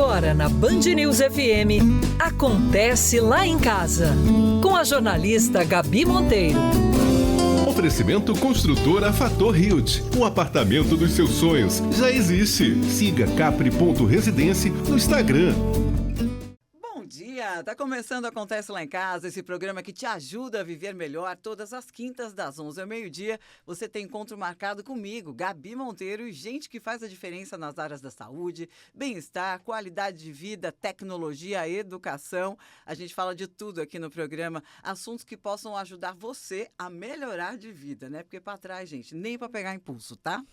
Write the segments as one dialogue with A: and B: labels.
A: Agora na Band News FM, Acontece Lá em Casa, com a jornalista Gabi Monteiro.
B: Oferecimento Construtora Fator Hilt. O apartamento dos seus sonhos já existe. Siga capri.residência no Instagram.
C: Bom dia! Tá começando Acontece Lá em Casa, esse programa que te ajuda a viver melhor. Todas as quintas, das 11 ao meio-dia, você tem encontro marcado comigo, Gabi Monteiro, e gente que faz a diferença nas áreas da saúde, bem-estar, qualidade de vida, tecnologia, educação. A gente fala de tudo aqui no programa, assuntos que possam ajudar você a melhorar de vida, né? Porque para trás, gente, nem para pegar impulso, tá?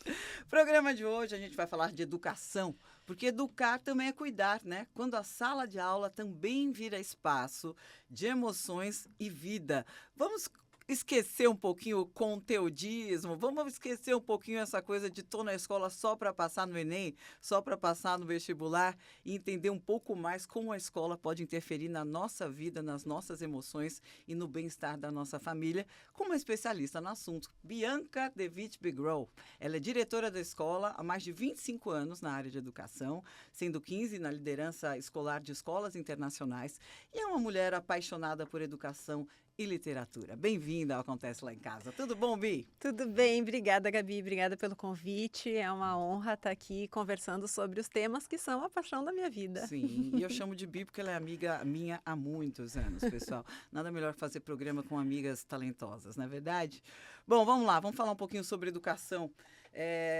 C: Programa de hoje a gente vai falar de educação, porque educar também é cuidar, né? Quando a sala de aula também vira espaço de emoções e vida. Vamos esquecer um pouquinho o conteudismo, vamos esquecer um pouquinho essa coisa de tô na escola só para passar no Enem, só para passar no vestibular e entender um pouco mais como a escola pode interferir na nossa vida, nas nossas emoções e no bem-estar da nossa família, com uma especialista no assunto, Bianca Devitt Bigrow. Ela é diretora da escola há mais de 25 anos na área de educação, sendo 15 na liderança escolar de escolas internacionais, e é uma mulher apaixonada por educação e literatura. Bem-vinda ao Acontece Lá em Casa. Tudo bom, Bi?
D: Tudo bem, obrigada, Gabi. Obrigada pelo convite. É uma honra estar aqui conversando sobre os temas que são a paixão da minha vida.
C: Sim, e eu chamo de Bi porque ela é amiga minha há muitos anos, pessoal. Nada melhor que fazer programa com amigas talentosas, não é verdade? Bom, vamos lá, vamos falar um pouquinho sobre educação.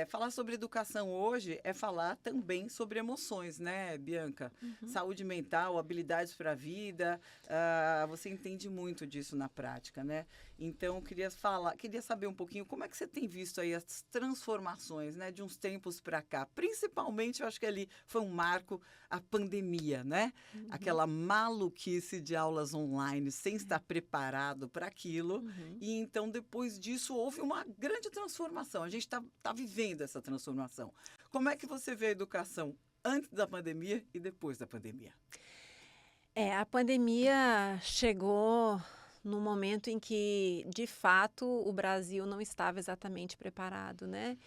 C: Falar sobre educação hoje é falar também sobre emoções, né, Bianca? Saúde mental, habilidades para a vida, você entende muito disso na prática, né? Então, queria saber um pouquinho como é que você tem visto aí as transformações, né, de uns tempos para cá. Principalmente, eu acho que ali foi um marco a pandemia, né? Aquela maluquice de aulas online, sem estar preparado para aquilo. E então, depois disso, houve uma grande transformação. A gente está vivendo essa transformação. Como é que você vê a educação antes da pandemia e depois da pandemia?
D: A pandemia chegou no momento em que, de fato, o Brasil não estava exatamente preparado, né?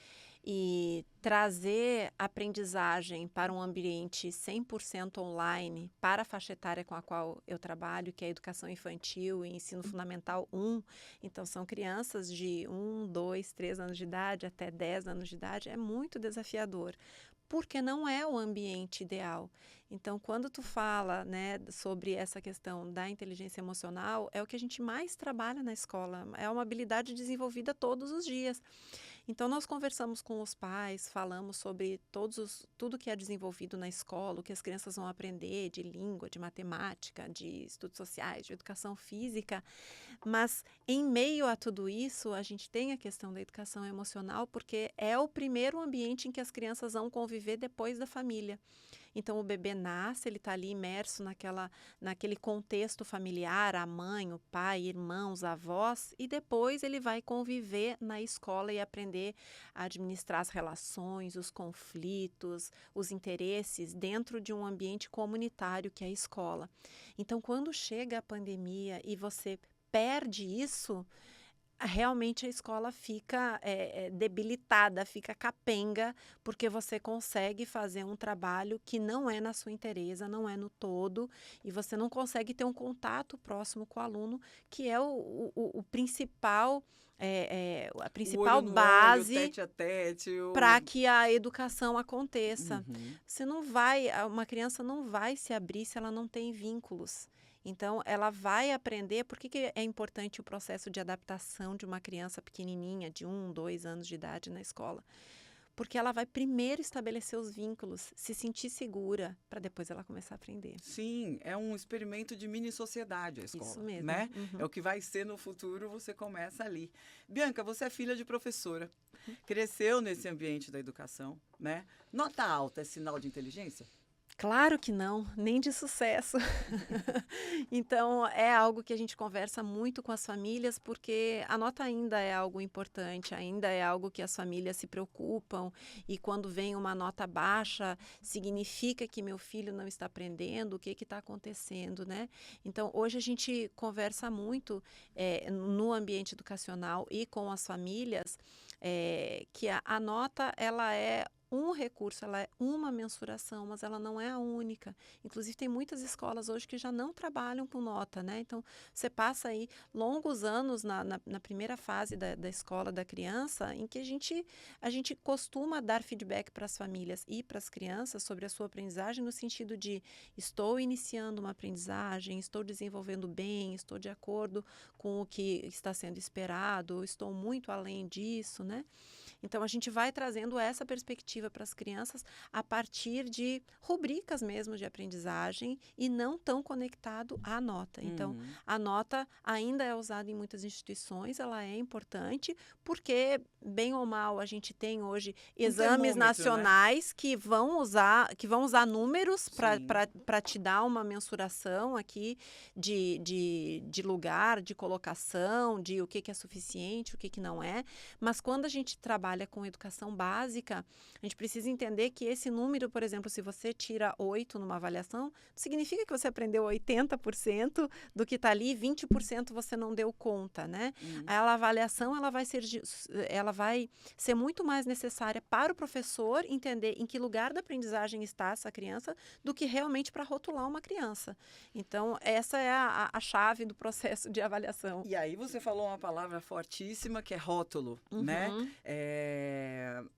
D: E trazer aprendizagem para um ambiente 100% online para a faixa etária com a qual eu trabalho, que é a educação infantil e ensino fundamental 1. Então, são crianças de 1, 2, 3 anos de idade até 10 anos de idade. É muito desafiador, porque não é o ambiente ideal. Então, quando tu fala, né, sobre essa questão da inteligência emocional, é o que a gente mais trabalha na escola. É uma habilidade desenvolvida todos os dias. Então, nós conversamos com os pais, falamos sobre tudo que é desenvolvido na escola, o que as crianças vão aprender de língua, de matemática, de estudos sociais, de educação física. Mas, em meio a tudo isso, a gente tem a questão da educação emocional, porque é o primeiro ambiente em que as crianças vão conviver depois da família. Então, o bebê nasce, ele está ali imerso naquele contexto familiar, a mãe, o pai, irmãos, avós, e depois ele vai conviver na escola e aprender a administrar as relações, os conflitos, os interesses dentro de um ambiente comunitário que é a escola. Então, quando chega a pandemia e você perde isso, realmente a escola fica debilitada, fica capenga, porque você consegue fazer um trabalho que não é na sua inteireza, não é no todo, e você não consegue ter um contato próximo com o aluno, que é o principal, a principal
C: olho no
D: base
C: olho, tete a tete,
D: para que a educação aconteça. Uma criança não vai se abrir se ela não tem vínculos. Então, ela vai aprender. Por que é importante o processo de adaptação de uma criança pequenininha, de 1, 2 anos de idade na escola? Porque ela vai primeiro estabelecer os vínculos, se sentir segura, para depois ela começar a aprender.
C: Sim, é um experimento de mini-sociedade a escola.
D: Isso mesmo.
C: Né? É o que vai ser no futuro, você começa ali. Bianca, você é filha de professora, cresceu nesse ambiente da educação, né? Nota alta é sinal de inteligência?
D: Claro que não, nem de sucesso. Então, é algo que a gente conversa muito com as famílias, porque a nota ainda é algo importante, ainda é algo que as famílias se preocupam, e quando vem uma nota baixa, significa que meu filho não está aprendendo, o que está acontecendo, né? Então, hoje a gente conversa muito no ambiente educacional e com as famílias, que a nota, ela é um recurso, ela é uma mensuração, mas ela não é a única. Inclusive, tem muitas escolas hoje que já não trabalham com nota, né? Então, você passa aí longos anos na primeira fase da escola da criança, em que a gente costuma dar feedback para as famílias e para as crianças sobre a sua aprendizagem, no sentido de estou iniciando uma aprendizagem, estou desenvolvendo bem, estou de acordo com o que está sendo esperado, estou muito além disso, né? Então, a gente vai trazendo essa perspectiva para as crianças a partir de rubricas mesmo de aprendizagem e não tão conectado à nota. Então, a nota ainda é usada em muitas instituições, ela é importante, porque, bem ou mal, a gente tem hoje exames nacionais, né, que vão usar números para te dar uma mensuração aqui de lugar, de colocação, de o que é suficiente, o que não é. Mas quando a gente trabalha com educação básica, a gente precisa entender que esse número, por exemplo, se você tira 8 numa avaliação, significa que você aprendeu 80% do que está ali, 20% você não deu conta, né? A avaliação, ela vai ser muito mais necessária para o professor entender em que lugar da aprendizagem está essa criança do que realmente para rotular uma criança. Então, essa é a chave do processo de avaliação.
C: E aí você falou uma palavra fortíssima que é rótulo, né?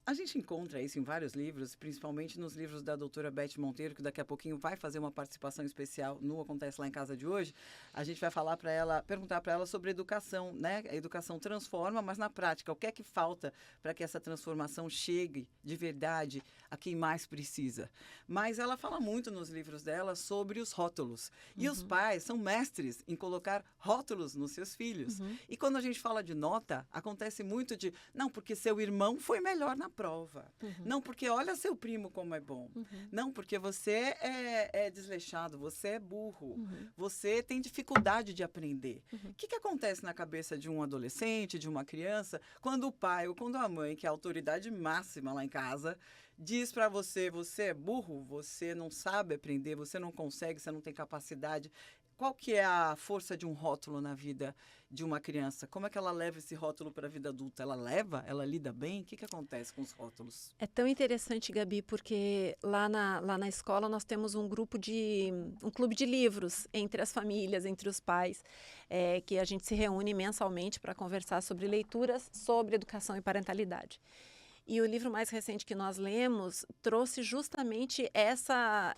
C: A gente encontra isso em vários livros, principalmente nos livros da doutora Beth Monteiro, que daqui a pouquinho vai fazer uma participação especial no Acontece Lá em Casa de hoje. A gente vai falar para ela, perguntar para ela sobre educação, né? A educação transforma, mas na prática, o que é que falta para que essa transformação chegue de verdade a quem mais precisa? Mas ela fala muito nos livros dela sobre os rótulos. E os pais são mestres em colocar rótulos nos seus filhos. E quando a gente fala de nota, acontece muito de, não, porque seu irmão foi melhor na prova. Não, porque olha seu primo como é bom. Não, porque você é desleixado, você é burro. Você tem dificuldade de aprender. O que acontece na cabeça de um adolescente, de uma criança, quando o pai ou quando a mãe, que é a autoridade máxima lá em casa, diz para você, você é burro, você não sabe aprender, você não consegue, você não tem capacidade. Qual que é a força de um rótulo na vida de uma criança? Como é que ela leva esse rótulo para a vida adulta? Ela leva? Ela lida bem? O que acontece com os rótulos?
D: É tão interessante, Gabi, porque lá na escola nós temos um clube de livros entre as famílias, entre os pais, que a gente se reúne mensalmente para conversar sobre leituras sobre educação e parentalidade. E o livro mais recente que nós lemos trouxe justamente essa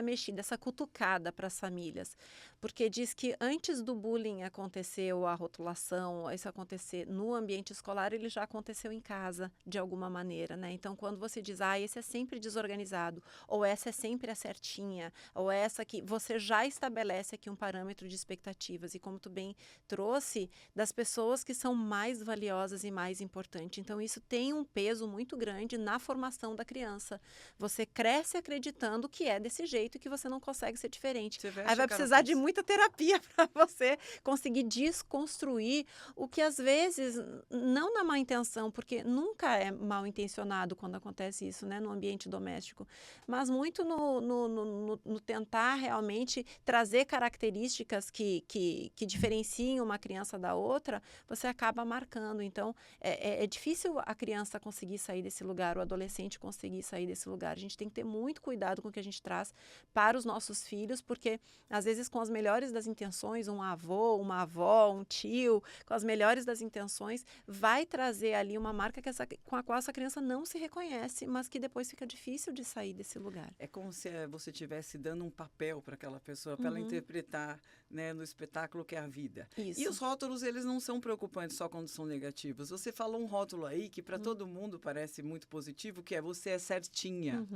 D: mexida, essa cutucada para as famílias. Porque diz que antes do bullying acontecer, ou a rotulação, isso acontecer no ambiente escolar, ele já aconteceu em casa, de alguma maneira, né? Então, quando você diz, esse é sempre desorganizado, ou essa é sempre a certinha, ou essa aqui, você já estabelece aqui um parâmetro de expectativas. E como tu bem trouxe, das pessoas que são mais valiosas e mais importantes. Então, isso tem um peso muito grande na formação da criança. Você cresce acreditando que é desse jeito e que você não consegue ser diferente. Aí vai precisar de muita terapia para você conseguir desconstruir o que às vezes, não na má intenção, porque nunca é mal intencionado quando acontece isso, né, no ambiente doméstico, mas muito no tentar realmente trazer características que diferenciem uma criança da outra, você acaba marcando. Então, é difícil a criança conseguir sair desse lugar, o adolescente conseguir sair desse lugar. A gente tem que ter muito cuidado com o que a gente traz para os nossos filhos, porque às vezes com as melhores das intenções, um avô, uma avó, um tio, com as melhores das intenções, vai trazer ali uma marca com a qual essa criança não se reconhece, mas que depois fica difícil de sair desse lugar.
C: É como se você estivesse dando um papel para aquela pessoa, para ela interpretar, né, no espetáculo que é a vida.
D: Isso.
C: E os rótulos, eles não são preocupantes só quando são negativos. Você falou um rótulo aí que para todo mundo parece muito positivo, que é você é certinha,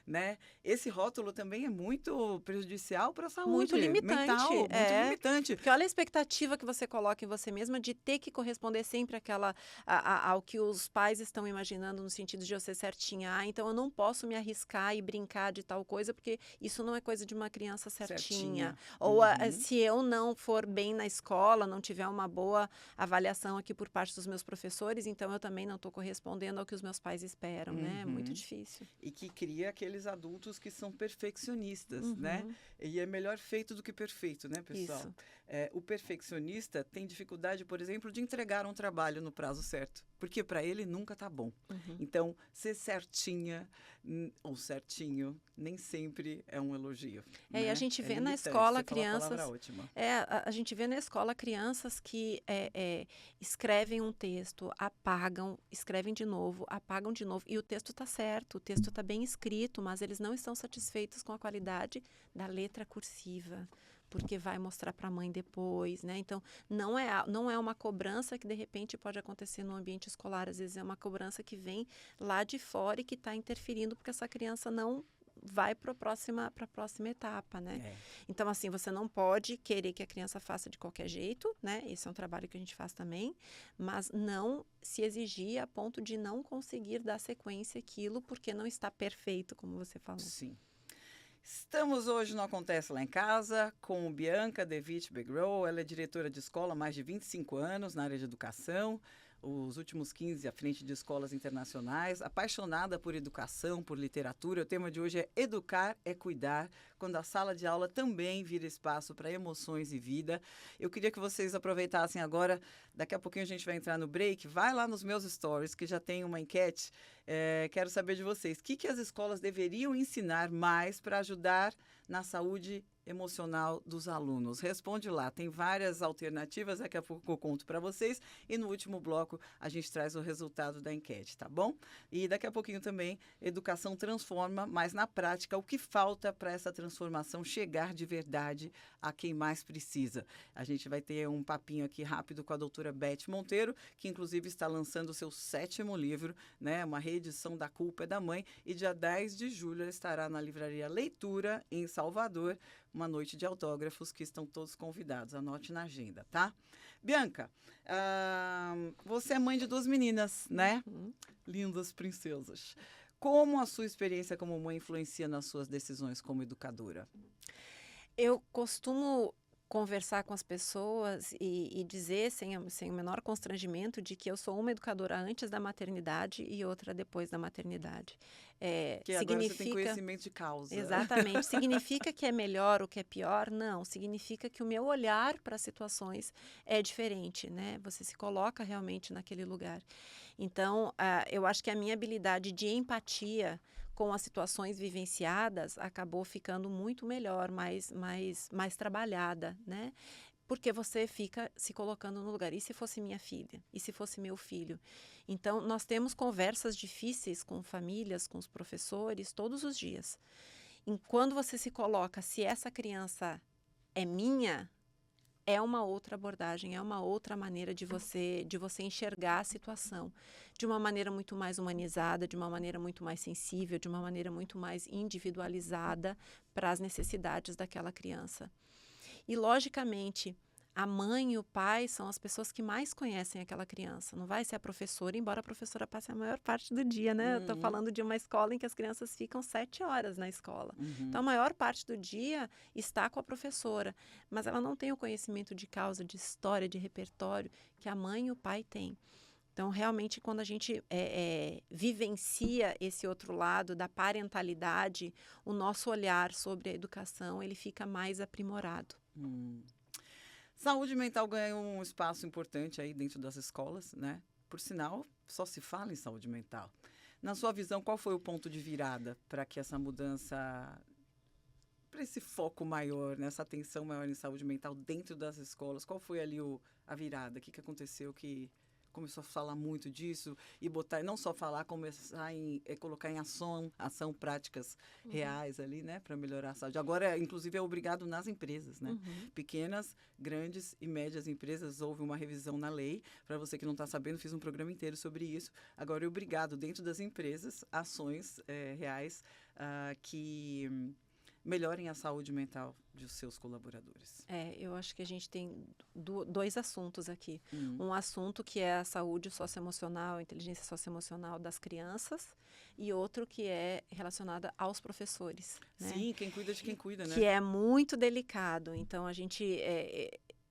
C: né? Esse rótulo também é muito prejudicial para a saúde
D: muito limitante,
C: mental, muito limitante.
D: Porque olha a expectativa que você coloca em você mesma de ter que corresponder sempre ao que os pais estão imaginando no sentido de eu ser certinha. Então eu não posso me arriscar e brincar de tal coisa, porque isso não é coisa de uma criança certinha. Ou se eu não for bem na escola, não tiver uma boa avaliação aqui por parte dos meus professores, então eu também não estou correspondendo ao que os meus pais esperam, né? É muito difícil.
C: E que cria aqueles adultos que são perfeccionistas, né? E é melhor feito do que perfeito, né, pessoal? O perfeccionista tem dificuldade, por exemplo, de entregar um trabalho no prazo certo, porque para ele nunca está bom. Então, ser certinha ou certinho nem sempre é um elogio.
D: E a gente vê na
C: limitante,
D: escola
C: você falou a
D: crianças.
C: palavra ótima.
D: A gente vê na escola crianças que escrevem um texto, apagam, escrevem de novo, apagam de novo, e o texto está certo, o texto está bem escrito, mas eles não estão satisfeitos com a qualidade da letra cursiva, porque vai mostrar para a mãe depois, né? Então, não é uma cobrança que, de repente, pode acontecer no ambiente escolar. Às vezes é uma cobrança que vem lá de fora e que está interferindo porque essa criança não vai para a próxima etapa, né? Então, assim, você não pode querer que a criança faça de qualquer jeito, né? Esse é um trabalho que a gente faz também, mas não se exigir a ponto de não conseguir dar sequência àquilo porque não está perfeito, como você falou.
C: Sim. Estamos hoje no Acontece Lá em Casa com Bianca Devitt Begrow. Ela é diretora de escola há mais de 25 anos na área de educação, os últimos 15 à frente de escolas internacionais, apaixonada por educação, por literatura. O tema de hoje é Educar é Cuidar, quando a sala de aula também vira espaço para emoções e vida. Eu queria que vocês aproveitassem agora, daqui a pouquinho a gente vai entrar no break, vai lá nos meus stories, que já tem uma enquete. Quero saber de vocês, o que as escolas deveriam ensinar mais para ajudar na saúde emocional dos alunos? Responde lá, tem várias alternativas, daqui a pouco eu conto para vocês e no último bloco a gente traz o resultado da enquete, tá bom? E daqui a pouquinho também, educação transforma, mas na prática, o que falta para essa transformação chegar de verdade a quem mais precisa? A gente vai ter um papinho aqui rápido com a doutora Beth Monteiro, que inclusive está lançando o seu 7º livro, né? Uma reedição da Culpa é da Mãe, e dia 10 de julho ela estará na Livraria Leitura, em Salvador, uma noite de autógrafos que estão todos convidados. Anote na agenda, tá? Bianca, você é mãe de 2 meninas, né? Lindas princesas. Como a sua experiência como mãe influencia nas suas decisões como educadora?
D: Eu costumo conversar com as pessoas e dizer, sem o menor constrangimento, de que eu sou uma educadora antes da maternidade e outra depois da maternidade.
C: Que agora você tem conhecimento de causa.
D: Exatamente. Significa que é melhor ou que é pior? Não. Significa que o meu olhar para as situações é diferente, né? Você se coloca realmente naquele lugar. Então, eu acho que a minha habilidade de empatia com as situações vivenciadas acabou ficando muito melhor, mais trabalhada, né? Porque você fica se colocando no lugar. E se fosse minha filha? E se fosse meu filho? Então, nós temos conversas difíceis com famílias, com os professores, todos os dias. E quando você se coloca, se essa criança é minha, é uma outra abordagem, é uma outra maneira de você enxergar a situação. De uma maneira muito mais humanizada, de uma maneira muito mais sensível, de uma maneira muito mais individualizada para as necessidades daquela criança. E, logicamente, a mãe e o pai são as pessoas que mais conhecem aquela criança. Não vai ser a professora, embora a professora passe a maior parte do dia, né? Eu estou falando de uma escola em que as crianças ficam 7 horas na escola. Então, a maior parte do dia está com a professora. Mas ela não tem o conhecimento de causa, de história, de repertório que a mãe e o pai têm. Então, realmente, quando a gente vivencia esse outro lado da parentalidade, o nosso olhar sobre a educação, ele fica mais aprimorado.
C: Saúde mental ganha um espaço importante aí dentro das escolas, né? Por sinal, só se fala em saúde mental. Na sua visão, qual foi o ponto de virada para que essa mudança, para esse foco maior, nessa atenção maior em saúde mental dentro das escolas? Qual foi ali a virada? O que aconteceu que começou a falar muito disso e botar, não só falar, começar colocar em ação práticas reais ali, né, para melhorar a saúde. Agora, inclusive, é obrigado nas empresas, né? Pequenas, grandes e médias empresas, houve uma revisão na lei. Para você que não está sabendo, fiz um programa inteiro sobre isso. Agora, é obrigado dentro das empresas, ações reais que melhorem a saúde mental de seus colaboradores.
D: Eu acho que a gente tem 2 assuntos aqui. Um assunto que é a saúde socioemocional, a inteligência socioemocional das crianças, e outro que é relacionado aos professores. Né?
C: Sim, quem cuida de quem cuida, né?
D: Que é muito delicado. Então, a gente...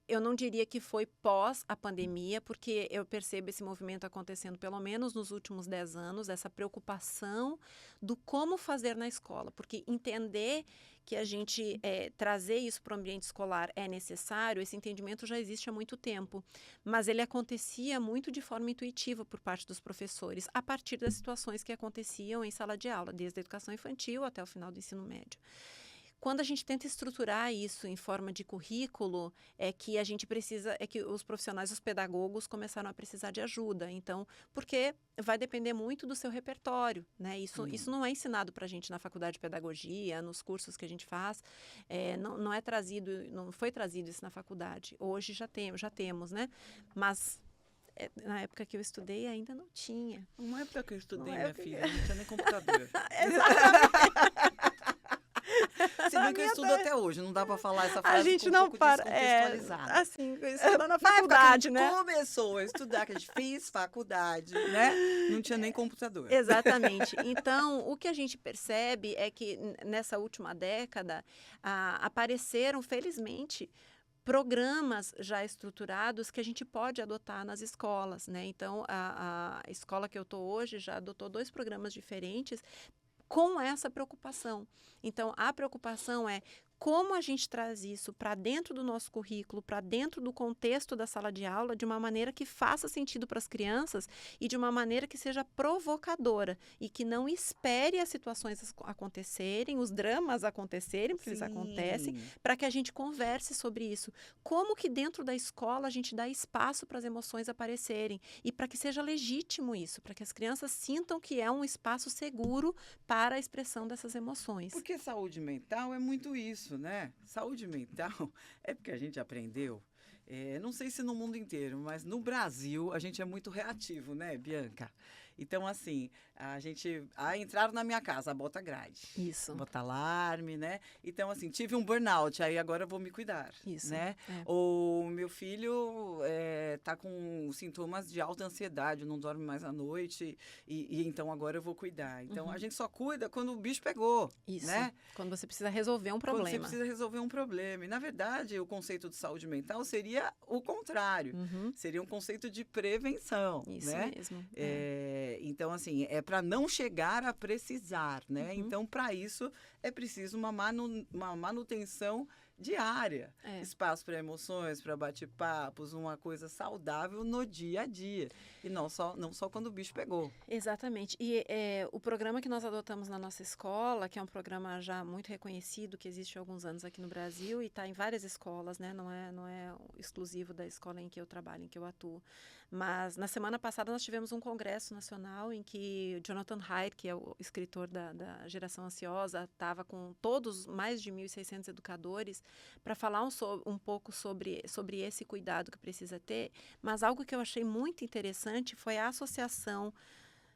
D: eu não diria que foi pós a pandemia, porque eu percebo esse movimento acontecendo pelo menos nos últimos 10 anos, essa preocupação do como fazer na escola, porque entender que a gente trazer isso para o ambiente escolar é necessário, esse entendimento já existe há muito tempo, mas ele acontecia muito de forma intuitiva por parte dos professores, a partir das situações que aconteciam em sala de aula, desde a educação infantil até o final do ensino médio. Quando a gente tenta estruturar isso em forma de currículo, é que os profissionais, os pedagogos começaram a precisar de ajuda. Então, porque vai depender muito do seu repertório, né? Isso não é ensinado para a gente na faculdade de pedagogia, nos cursos que a gente faz, não foi trazido isso na faculdade. Hoje já temos, né? Mas na época que eu estudei ainda não tinha.
C: Na época que eu estudei, minha filha, não tinha nem computador.
D: Exatamente.
C: Se bem que eu estudo até hoje, não dá para falar essa frase.
D: A gente
C: um
D: não
C: pouco
D: para.
C: descontextualizada.
D: Assim, estudando na faculdade, né?
C: Começou a estudar, que a gente fez faculdade, né? Não tinha nem computador.
D: Exatamente. Então, o que a gente percebe é que nessa última década apareceram, felizmente, programas já estruturados que a gente pode adotar nas escolas, né? Então, a escola que eu estou hoje já adotou 2 programas diferentes com essa preocupação. Então, a preocupação é como a gente traz isso para dentro do nosso currículo, para dentro do contexto da sala de aula, de uma maneira que faça sentido para as crianças e de uma maneira que seja provocadora e que não espere as situações acontecerem, os dramas acontecerem, porque eles acontecem, para que a gente converse sobre isso. Como que dentro da escola a gente dá espaço para as emoções aparecerem e para que seja legítimo isso, para que as crianças sintam que é um espaço seguro para a expressão dessas emoções.
C: Porque saúde mental é muito isso, né? Saúde mental é porque a gente aprendeu, não sei se no mundo inteiro, mas no Brasil a gente é muito reativo, né, Bianca? Então, assim, entraram na minha casa, bota grade.
D: Isso.
C: Bota alarme, né? Então, assim, tive um burnout, aí agora eu vou me cuidar.
D: Isso.
C: Né? Ou meu filho tá com sintomas de alta ansiedade, não dorme mais à noite, e então agora eu vou cuidar. Então, a gente só cuida quando o bicho pegou.
D: Isso.
C: Né?
D: Quando você precisa resolver um problema.
C: Quando você precisa resolver um problema. E, na verdade, o conceito de saúde mental seria o contrário. Seria um conceito de prevenção.
D: Isso
C: né?
D: mesmo.
C: Então, assim, é para não chegar a precisar, né? Então, para isso, é preciso uma manutenção diária. Espaço para emoções, para bate-papos, uma coisa saudável no dia a dia. E não só quando o bicho pegou.
D: Exatamente. E o programa que nós adotamos na nossa escola, que é um programa já muito reconhecido, que existe há alguns anos aqui no Brasil e está em várias escolas, né? Não é exclusivo da escola em que eu trabalho, em que eu atuo. Mas na semana passada nós tivemos um congresso nacional em que Jonathan Haidt, que é o escritor da Geração Ansiosa, estava com todos mais de 1.600 educadores para falar um pouco sobre esse cuidado que precisa ter. Mas algo que eu achei muito interessante foi a associação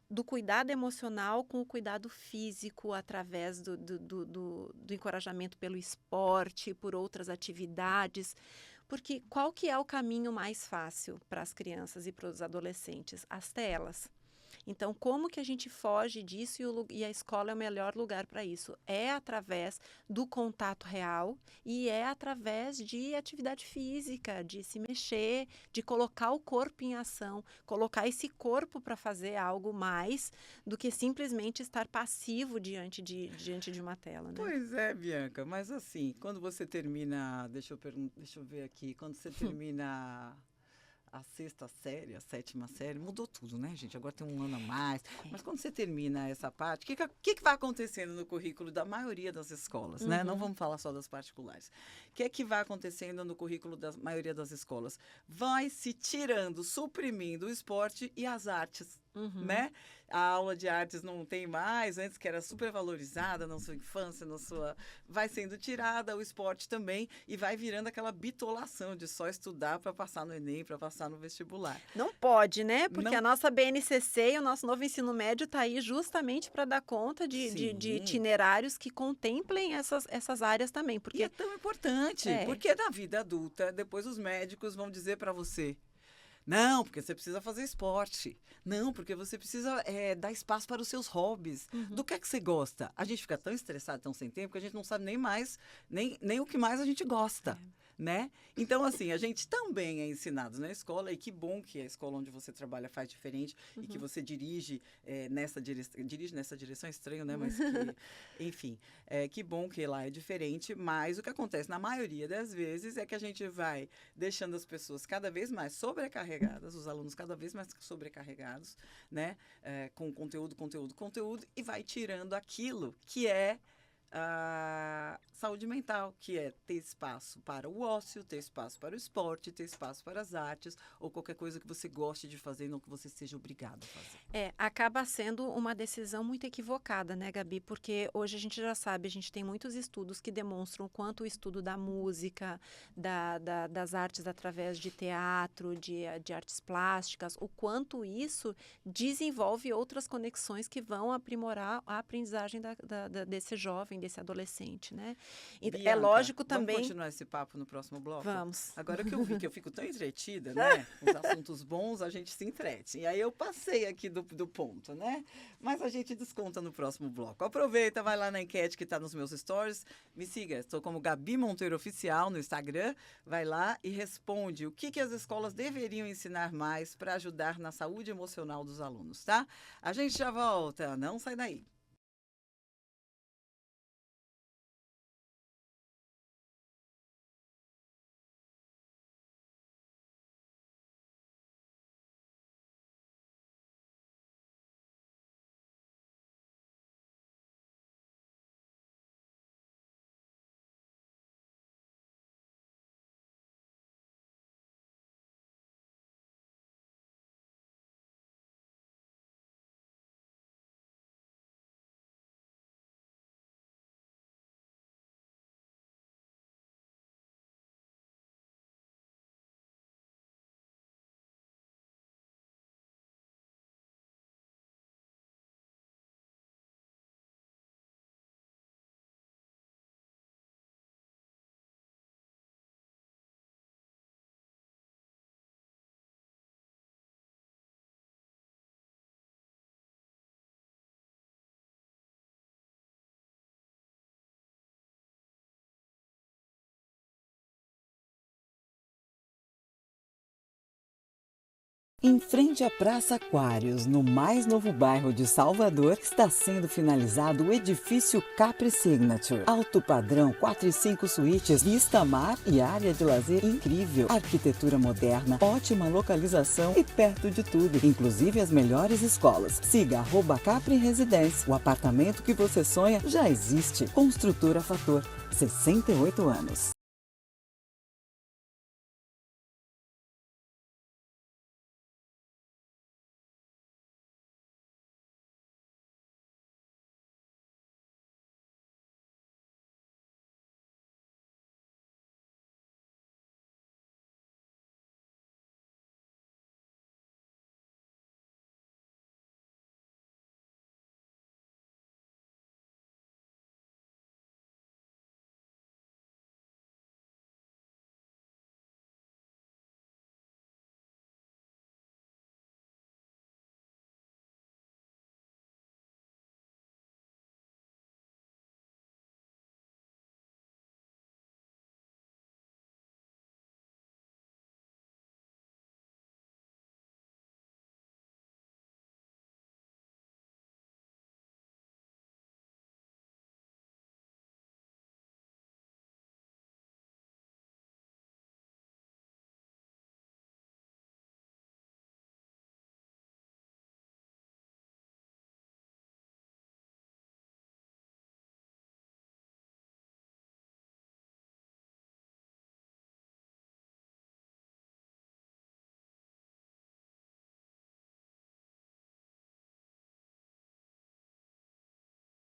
D: do cuidado emocional com o cuidado físico através do encorajamento pelo esporte, por outras atividades. Porque qual que é o caminho mais fácil para as crianças e para os adolescentes? As telas. Então, como que a gente foge disso e a escola é o melhor lugar para isso? É através do contato real e é através de atividade física, de se mexer, de colocar o corpo em ação, colocar esse corpo para fazer algo mais do que simplesmente estar passivo diante de uma tela, né?
C: Pois é, Bianca, mas assim, quando você termina, deixa eu ver aqui, quando você termina a 6ª série, a 7ª série, mudou tudo, né, gente? Agora tem um ano a mais. Mas quando você termina essa parte, o que vai acontecendo no currículo da maioria das escolas, né? Não vamos falar só das particulares. O que vai acontecendo no currículo da maioria das escolas? Vai se tirando, suprimindo o esporte e as artes, né? A aula de artes não tem mais, antes que era super valorizada na sua infância, vai sendo tirada, o esporte também, e vai virando aquela bitolação de só estudar para passar no Enem, para passar no vestibular.
D: Não pode, né? Porque a nossa BNCC e o nosso novo ensino médio está aí justamente para dar conta de itinerários que contemplem essas áreas também. Porque
C: E é tão importante, porque na vida adulta, depois os médicos vão dizer para você: não, porque você precisa fazer esporte. Não, porque você precisa dar espaço para os seus hobbies. Do que você gosta? A gente fica tão estressado, tão sem tempo, que a gente não sabe nem o que mais a gente gosta. né? Então, assim, a gente também é ensinado na escola, e que bom que a escola onde você trabalha faz diferente e que você dirige nessa direção. Dirige nessa direção é estranho, né? Mas, enfim, que bom que lá é diferente, mas o que acontece na maioria das vezes é que a gente vai deixando as pessoas cada vez mais sobrecarregadas, os alunos cada vez mais sobrecarregados, né? Com conteúdo, e vai tirando aquilo que é a saúde mental, que é ter espaço para o ócio, ter espaço para o esporte, ter espaço para as artes, ou qualquer coisa que você goste de fazer, não que você seja obrigado a fazer.
D: Acaba sendo uma decisão muito equivocada, né, Gabi? Porque hoje a gente já sabe, a gente tem muitos estudos que demonstram o quanto o estudo da música, das artes através de teatro, de artes plásticas, o quanto isso desenvolve outras conexões que vão aprimorar a aprendizagem desse jovem, desse adolescente, né? E
C: Bianca,
D: é lógico também...
C: Vamos continuar esse papo no próximo bloco?
D: Vamos.
C: Agora que eu vi que eu fico tão entretida, né? Os assuntos bons, a gente se entrete. E aí eu passei aqui do ponto, né? Mas a gente desconta no próximo bloco. Aproveita, vai lá na enquete que está nos meus stories. Me siga, estou como Gabi Monteiro Oficial no Instagram. Vai lá e responde o que as escolas deveriam ensinar mais para ajudar na saúde emocional dos alunos, tá? A gente já volta, não sai daí. Em frente à Praça Aquários, no mais novo bairro de Salvador, está sendo finalizado o edifício Capri Signature. Alto padrão, 4 e 5 suítes, vista mar e área de lazer incrível. Arquitetura moderna, ótima localização e perto de tudo, inclusive as melhores escolas. Siga @Capri Residência. O apartamento que você sonha já existe. Construtora Fator, 68 anos.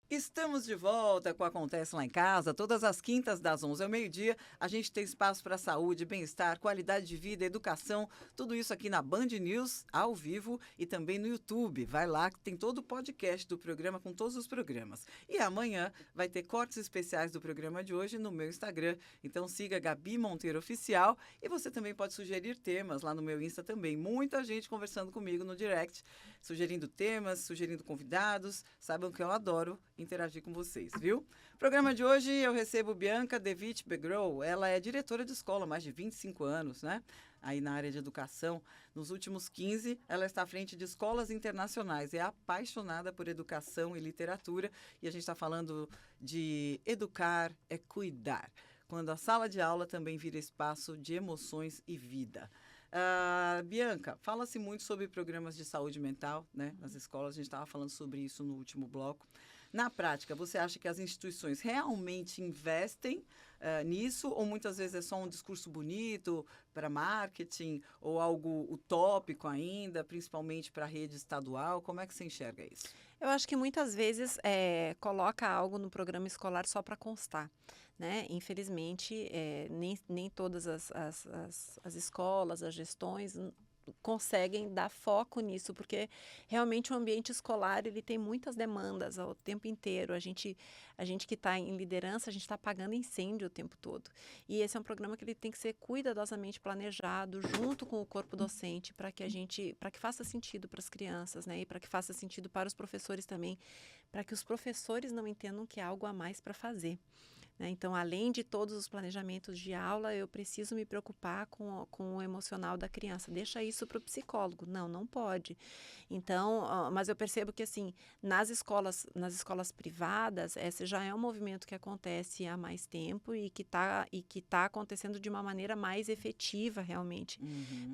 C: Estamos de volta com o Acontece Lá em Casa. Todas as quintas, das 11 ao meio-dia, a gente tem espaço para saúde, bem-estar, qualidade de vida, educação, tudo isso aqui na Band News, ao vivo e também no YouTube. Vai lá que tem todo o podcast do programa com todos os programas. E amanhã vai ter cortes especiais do programa de hoje no meu Instagram. Então siga Gabi Monteiro Oficial e você também pode sugerir temas lá no meu Insta também. Muita gente conversando comigo no direct, sugerindo temas, sugerindo convidados. Saibam que eu adoro interagir com vocês, viu? No programa de hoje eu recebo Bianca Devitt Begrow. Ela é diretora de escola há mais de 25 anos, né? Aí na área de educação. Nos últimos 15, ela está à frente de escolas internacionais. É apaixonada por educação e literatura. E a gente está falando de educar é cuidar. Quando a sala de aula também vira espaço de emoções e vida. Bianca, fala-se muito sobre programas de saúde mental, né, nas escolas. A gente estava falando sobre isso no último bloco. Na prática, você acha que as instituições realmente investem nisso, ou muitas vezes é só um discurso bonito para marketing, ou algo utópico ainda, principalmente para a rede estadual? Como é que você enxerga isso?
D: Eu acho que muitas vezes coloca algo no programa escolar só para constar, né? Infelizmente, nem todas as escolas, as gestões conseguem dar foco nisso, porque realmente o ambiente escolar ele tem muitas demandas ao tempo inteiro. A gente que está em liderança, a gente está apagando incêndio o tempo todo. E esse é um programa que ele tem que ser cuidadosamente planejado junto com o corpo docente para que faça sentido para as crianças, né? E para que faça sentido para os professores também, para que os professores não entendam que há algo a mais para fazer. Então, além de todos os planejamentos de aula, eu preciso me preocupar com o emocional da criança. Deixa isso para o psicólogo. Não pode. Então, mas eu percebo que, assim, nas escolas privadas, esse já é um movimento que acontece há mais tempo e que tá acontecendo de uma maneira mais efetiva, realmente,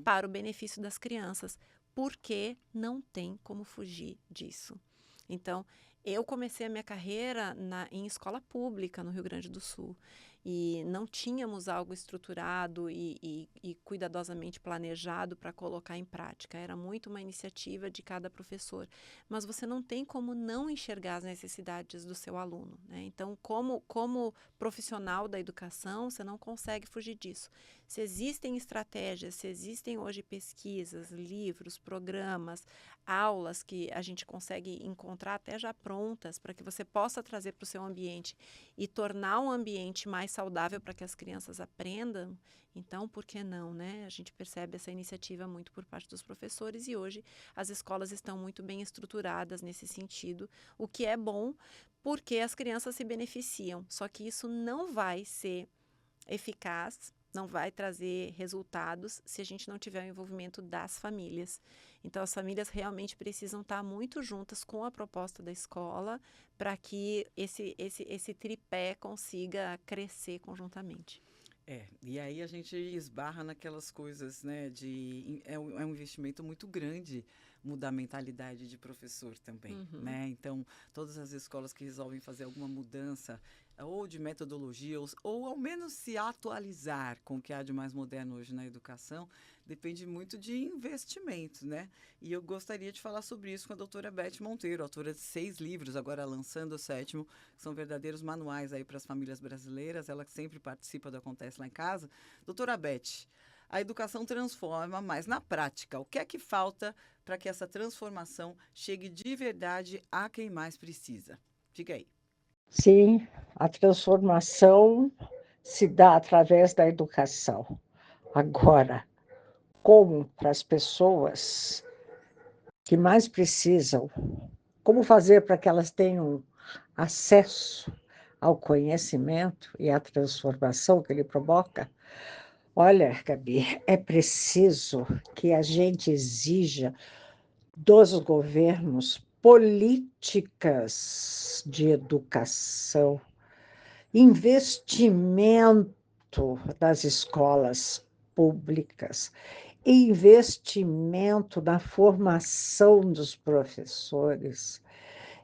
D: para o benefício das crianças, porque não tem como fugir disso. Então, eu comecei a minha carreira em escola pública no Rio Grande do Sul e não tínhamos algo estruturado e cuidadosamente planejado para colocar em prática. Era muito uma iniciativa de cada professor, mas você não tem como não enxergar as necessidades do seu aluno, né? Então, como profissional da educação, você não consegue fugir disso. Se existem estratégias, se existem hoje pesquisas, livros, programas, aulas que a gente consegue encontrar até já prontas para que você possa trazer para o seu ambiente e tornar um ambiente mais saudável para que as crianças aprendam, então por que não, né? A gente percebe essa iniciativa muito por parte dos professores e hoje as escolas estão muito bem estruturadas nesse sentido, o que é bom porque as crianças se beneficiam, só que isso não vai ser eficaz, não vai trazer resultados se a gente não tiver o envolvimento das famílias. Então, as famílias realmente precisam estar muito juntas com a proposta da escola para que esse tripé consiga crescer conjuntamente.
C: E aí a gente esbarra naquelas coisas, né, é um investimento muito grande mudar a mentalidade de professor também, né? Então, todas as escolas que resolvem fazer alguma mudança ou de metodologia ou ao menos se atualizar com o que há de mais moderno hoje na educação, depende muito de investimento, né? E eu gostaria de falar sobre isso com a doutora Beth Monteiro, autora de 6 livros, agora lançando o 7º, que são verdadeiros manuais aí para as famílias brasileiras, ela que sempre participa do Acontece Lá em Casa. Doutora Beth, a educação transforma, mas na prática, o que é que falta para que essa transformação chegue de verdade a quem mais precisa? Fica aí.
E: Sim, a transformação se dá através da educação. Agora, como para as pessoas que mais precisam, como fazer para que elas tenham acesso ao conhecimento e à transformação que ele provoca? Olha, Gabi, é preciso que a gente exija dos governos políticas de educação, investimento nas escolas públicas, investimento na formação dos professores,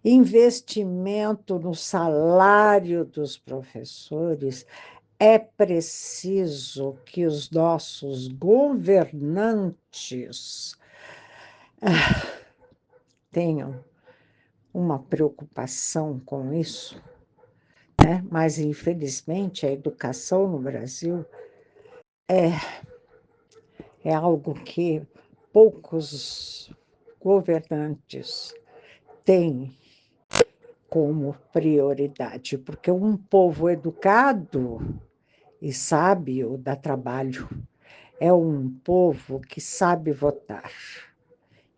E: investimento no salário dos professores. É preciso que os nossos governantes tenham uma preocupação com isso, né? Mas, infelizmente, a educação no Brasil é algo que poucos governantes têm como prioridade, porque um povo educado e sábio dá trabalho, é um povo que sabe votar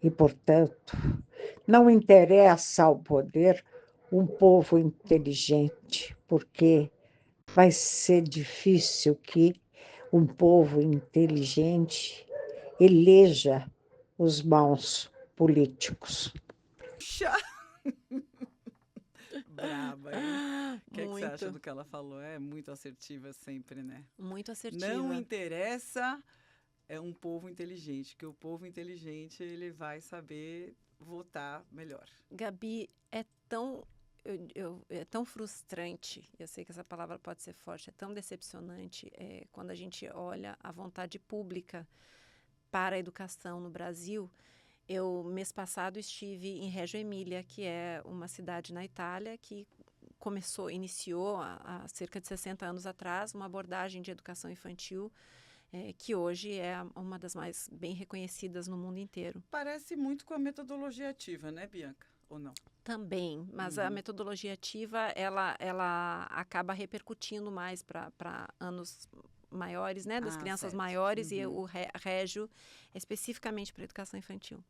E: E, portanto, não interessa ao poder um povo inteligente, porque vai ser difícil que um povo inteligente eleja os maus políticos.
C: Puxa! Braba, hein? O que é que você acha
D: Muito,
C: do que ela falou? É muito assertiva sempre, né?
D: muito
C: Não
D: assertiva.
C: interessa um povo inteligente, que o povo inteligente ele vai saber votar melhor.
D: Gabi, é tão, é tão frustrante, eu sei que essa palavra pode ser forte, é tão decepcionante quando a gente olha a vontade pública para a educação no Brasil. Eu, mês passado, estive em Reggio Emília, que é uma cidade na Itália que iniciou há cerca de 60 anos atrás uma abordagem de educação infantil que hoje é uma das mais bem reconhecidas no mundo inteiro.
C: Parece muito com a metodologia ativa, né, Bianca? Ou não?
D: Também, mas a metodologia ativa, ela acaba repercutindo mais para anos maiores, né, das crianças
C: certo.
D: maiores, e o Régio é especificamente para a educação infantil.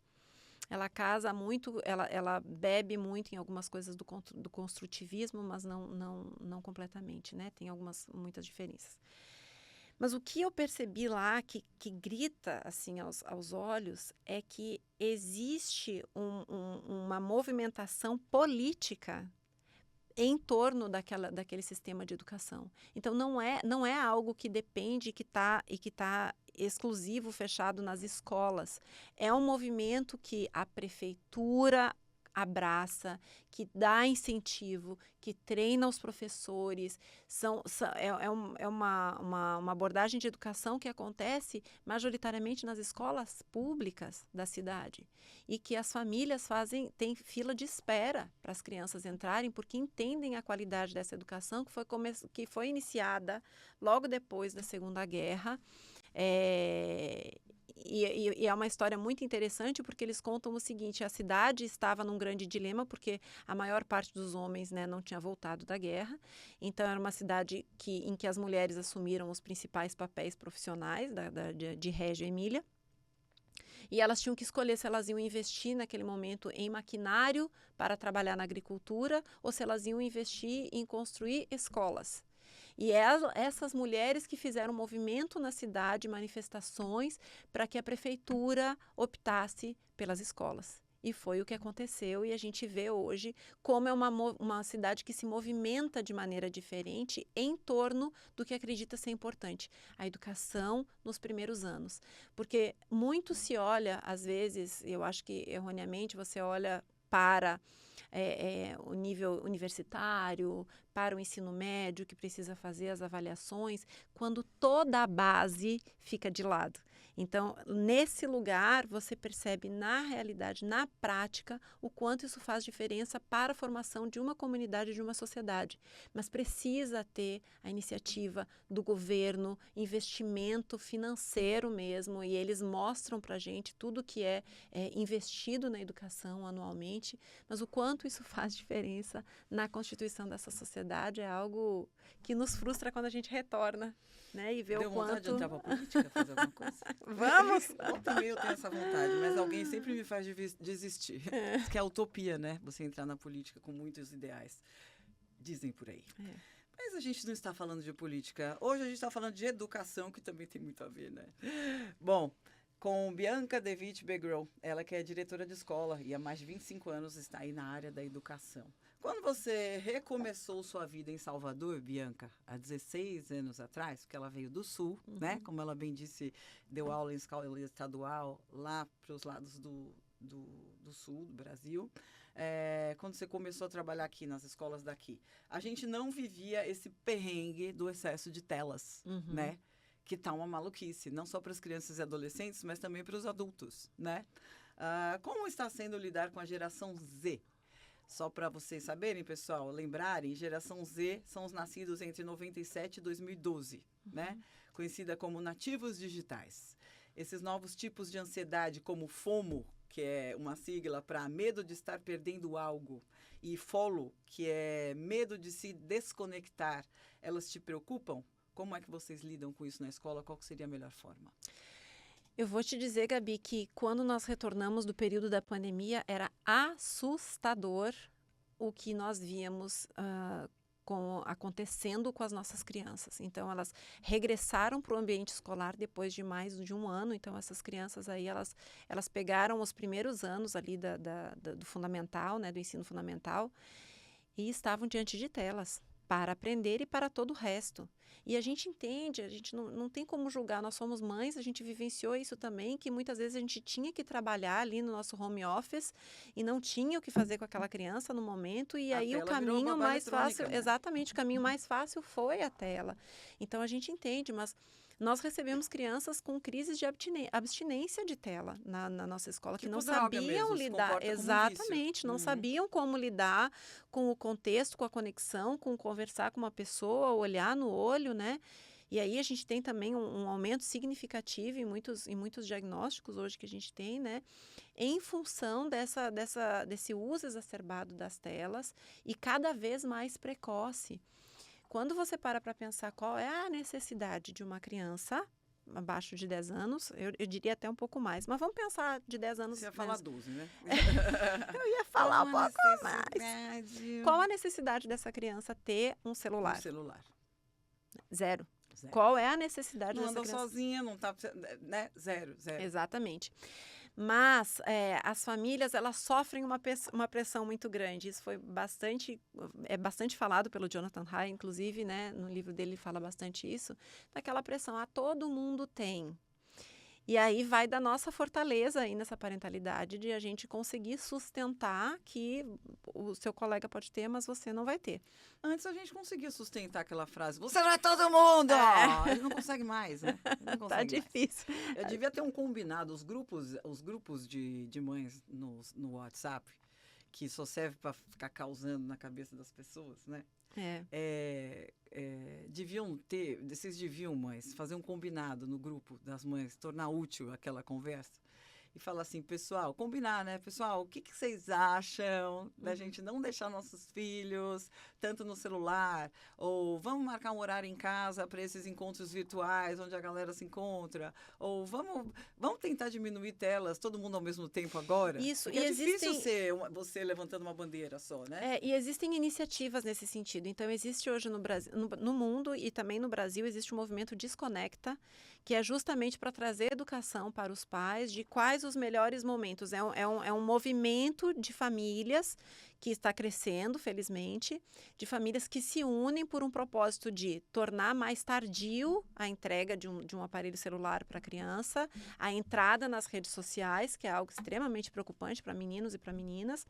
D: Ela casa muito, ela bebe muito em algumas coisas do construtivismo, mas não completamente, né? Tem muitas diferenças. Mas o que eu percebi lá, que grita assim aos olhos, é que existe uma movimentação política em torno daquele sistema de educação. Então, não é algo que depende que está exclusivo, fechado nas escolas. É um movimento que a prefeitura abraça, que dá incentivo, que treina os professores. É uma abordagem de educação que acontece majoritariamente nas escolas públicas da cidade. E que as famílias têm fila de espera para as crianças entrarem, porque entendem a qualidade dessa educação que foi iniciada logo depois da Segunda Guerra. E é uma história muito interessante, porque eles contam o seguinte: a cidade estava num grande dilema, porque a maior parte dos homens, né, não tinha voltado da guerra. Então, era uma cidade em que as mulheres assumiram os principais papéis profissionais de Reggio Emília. E elas tinham que escolher se elas iam investir naquele momento em maquinário para trabalhar na agricultura ou se elas iam investir em construir escolas. E essas mulheres que fizeram movimento na cidade, manifestações, para que a prefeitura optasse pelas escolas. E foi o que aconteceu, e a gente vê hoje como é uma cidade que se movimenta de maneira diferente em torno do que acredita ser importante, a educação nos primeiros anos. Porque muito se olha, às vezes, eu acho que erroneamente, você olha para o nível universitário, para o ensino médio, que precisa fazer as avaliações, quando toda a base fica de lado. Então, nesse lugar, você percebe na realidade, na prática, o quanto isso faz diferença para a formação de uma comunidade, de uma sociedade. Mas precisa ter a iniciativa do governo, investimento financeiro mesmo, e eles mostram para a gente tudo que é investido na educação anualmente, mas o quanto isso faz diferença na constituição dessa sociedade é algo que nos frustra quando a gente retorna, né? E vê
C: Deu
D: o quanto...
C: vontade de entrar para política, fazer alguma coisa?
D: Vamos!
C: Também eu tenho essa vontade, mas alguém sempre me faz desistir. Diz que é utopia, né? Você entrar na política com muitos ideais. Dizem por aí. Mas a gente não está falando de política. Hoje a gente está falando de educação, que também tem muito a ver, né? Bom, com Bianca De Witt Begrell, ela que é diretora de escola e há mais de 25 anos está aí na área da educação. Quando você recomeçou sua vida em Salvador, Bianca, há 16 anos atrás, porque ela veio do Sul, né? Como ela bem disse, deu aula em escola estadual lá para os lados do Sul, do Brasil. Quando você começou a trabalhar aqui nas escolas daqui, a gente não vivia esse perrengue do excesso de telas, né? Que tá uma maluquice, não só para as crianças e adolescentes, mas também para os adultos, né? Como está sendo lidar com a geração Z? Só para vocês saberem, pessoal, lembrarem, geração Z são os nascidos entre 97 e 2012, né? Conhecida como nativos digitais. Esses novos tipos de ansiedade, como FOMO, que é uma sigla para medo de estar perdendo algo, e FOLO, que é medo de se desconectar, elas te preocupam? Como é que vocês lidam com isso na escola? Qual seria a melhor forma?
D: Eu vou te dizer, Gabi, que quando nós retornamos do período da pandemia, era assustador o que nós víamos acontecendo com as nossas crianças. Então, elas regressaram para o ambiente escolar depois de mais de um ano. Então, essas crianças aí, elas pegaram os primeiros anos ali do fundamental, né, do ensino fundamental, e estavam diante de telas para aprender e para todo o resto. E a gente entende, a gente não tem como julgar, nós somos mães, a gente vivenciou isso também, que muitas vezes a gente tinha que trabalhar ali no nosso home office e não tinha o que fazer com aquela criança no momento, e aí o caminho mais fácil, né? Exatamente, o caminho mais fácil foi a tela. Então a gente entende, mas nós recebemos crianças com crises de abstinência de tela na nossa escola, que não sabiam lidar. Exatamente, não sabiam como lidar com o contexto, com a conexão, com conversar com uma pessoa, olhar no olho, né? E aí a gente tem também um aumento significativo em muitos diagnósticos hoje que a gente tem, né? Em função desse uso exacerbado das telas e cada vez mais precoce. Quando você para pensar qual é a necessidade de uma criança abaixo de 10 anos, eu diria até um pouco mais, mas vamos pensar de 10 anos.
C: Você ia falar 12, né?
D: Eu ia falar um pouco mais. Qual a necessidade dessa criança ter um celular?
C: Um celular.
D: Zero. Qual é a necessidade
C: dessa
D: criança?
C: Não anda sozinha, não tá, né? Zero.
D: Exatamente. Mas as famílias, elas sofrem uma pressão muito grande. Isso foi bastante falado pelo Jonathan Haidt, inclusive, né? No livro dele ele fala bastante isso, daquela pressão, todo mundo tem. E aí vai da nossa fortaleza aí nessa parentalidade de a gente conseguir sustentar que o seu colega pode ter, mas você não vai ter.
C: Antes a gente conseguia sustentar aquela frase, você não é todo mundo! Ele não consegue mais, né?
D: Tá difícil.
C: Eu devia ter um combinado, os grupos de mães no WhatsApp, que só serve para ficar causando na cabeça das pessoas, né? Vocês deviam, mães, fazer um combinado no grupo das mães, tornar útil aquela conversa e falar assim, pessoal, combinar, né? Pessoal, o que vocês acham da gente não deixar nossos filhos tanto no celular? Ou vamos marcar um horário em casa para esses encontros virtuais onde a galera se encontra? Ou vamos tentar diminuir telas, todo mundo ao mesmo tempo agora?
D: Isso,
C: porque é difícil você levantando uma bandeira só, né?
D: E existem iniciativas nesse sentido. Então, existe hoje no Brasil, no mundo e também no Brasil, existe o movimento Desconecta, que é justamente para trazer educação para os pais de quais os melhores momentos. É um movimento de famílias que está crescendo, felizmente, de famílias que se unem por um propósito de tornar mais tardio a entrega de um aparelho celular para a criança, a entrada nas redes sociais, que é algo extremamente preocupante para meninos e para meninas,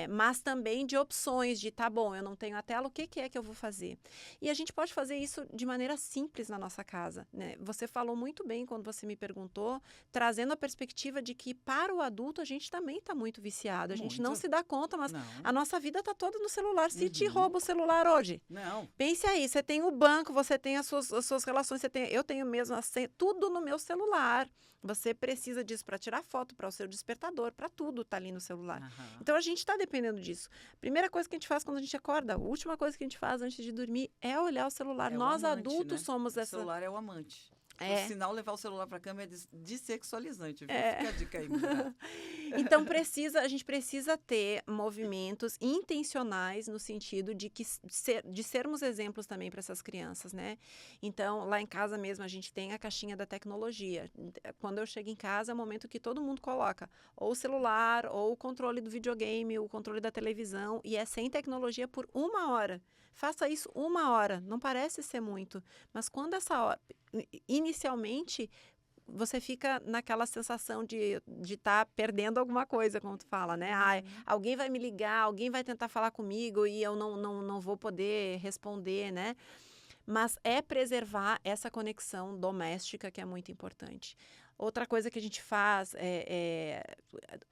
D: mas também de opções de, tá bom, eu não tenho a tela, o que é que eu vou fazer? E a gente pode fazer isso de maneira simples na nossa casa, né? Você falou muito bem quando você me perguntou, trazendo a perspectiva de que para o adulto a gente também está muito viciado, a gente não se dá conta, mas a nossa vida está toda no celular. Se te rouba o celular hoje, pense aí, você tem o banco, você tem as suas relações, eu tenho mesmo tudo no meu celular. Você precisa disso para tirar foto, para o seu despertador, para tudo está ali no celular. Então a gente está dependendo disso. Primeira coisa que a gente faz quando a gente acorda, a última coisa que a gente faz antes de dormir é olhar o celular. Nós
C: amante,
D: adultos, né? Somos
C: essa... O celular é o amante. Por sinal, levar o celular para a cama é dessexualizante. Fica a dica aí.
D: Então, a gente precisa ter movimentos intencionais no sentido de sermos exemplos também para essas crianças, né? Então, lá em casa mesmo, a gente tem a caixinha da tecnologia. Quando eu chego em casa, é o momento que todo mundo coloca ou o celular, ou o controle do videogame, o controle da televisão, e é sem tecnologia por 1 hora. Faça isso 1 hora. Não parece ser muito, mas quando essa hora... Inicialmente, você fica naquela sensação de estar perdendo alguma coisa, como tu fala, né? Alguém vai me ligar, alguém vai tentar falar comigo e eu não vou poder responder, né? Mas é preservar essa conexão doméstica que é muito importante. Outra coisa que a gente faz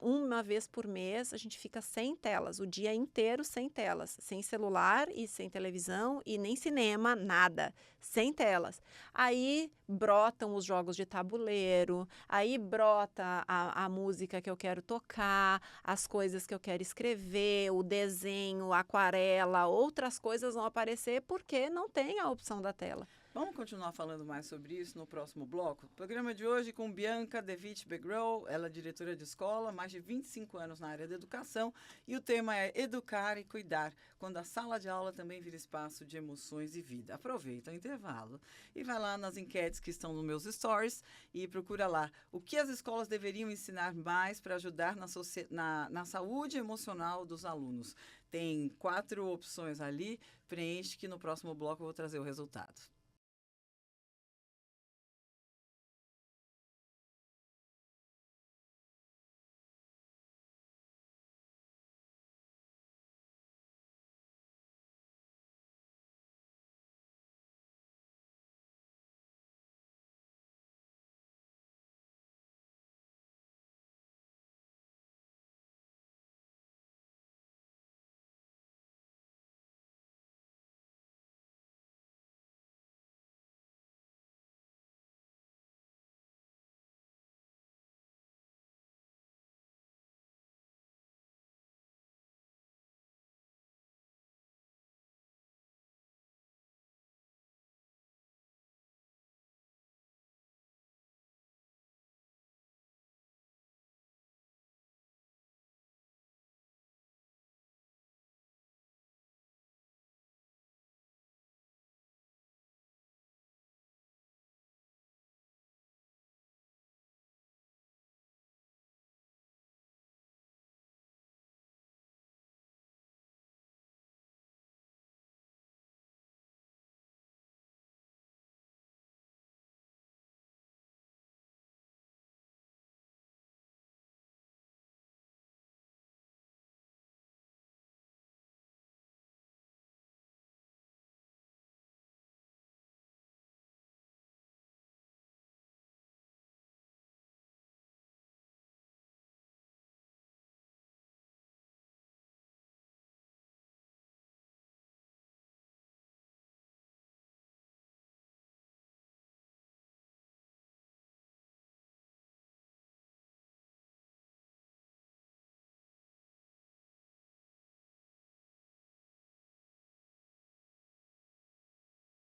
D: uma vez por mês, a gente fica sem telas, o dia inteiro sem telas, sem celular e sem televisão e nem cinema, nada, sem telas. Aí brotam os jogos de tabuleiro, aí brota a música que eu quero tocar, as coisas que eu quero escrever, o desenho, a aquarela, outras coisas vão aparecer porque não tem a opção da tela.
C: Vamos continuar falando mais sobre isso no próximo bloco. Programa de hoje com Bianca Devitt Begrou, ela é diretora de escola, mais de 25 anos na área da educação, e o tema é Educar e Cuidar, quando a sala de aula também vira espaço de emoções e vida. Aproveita o intervalo e vai lá nas enquetes que estão nos meus stories e procura lá o que as escolas deveriam ensinar mais para ajudar na saúde emocional dos alunos. Tem 4 opções ali, preenche que no próximo bloco eu vou trazer o resultado.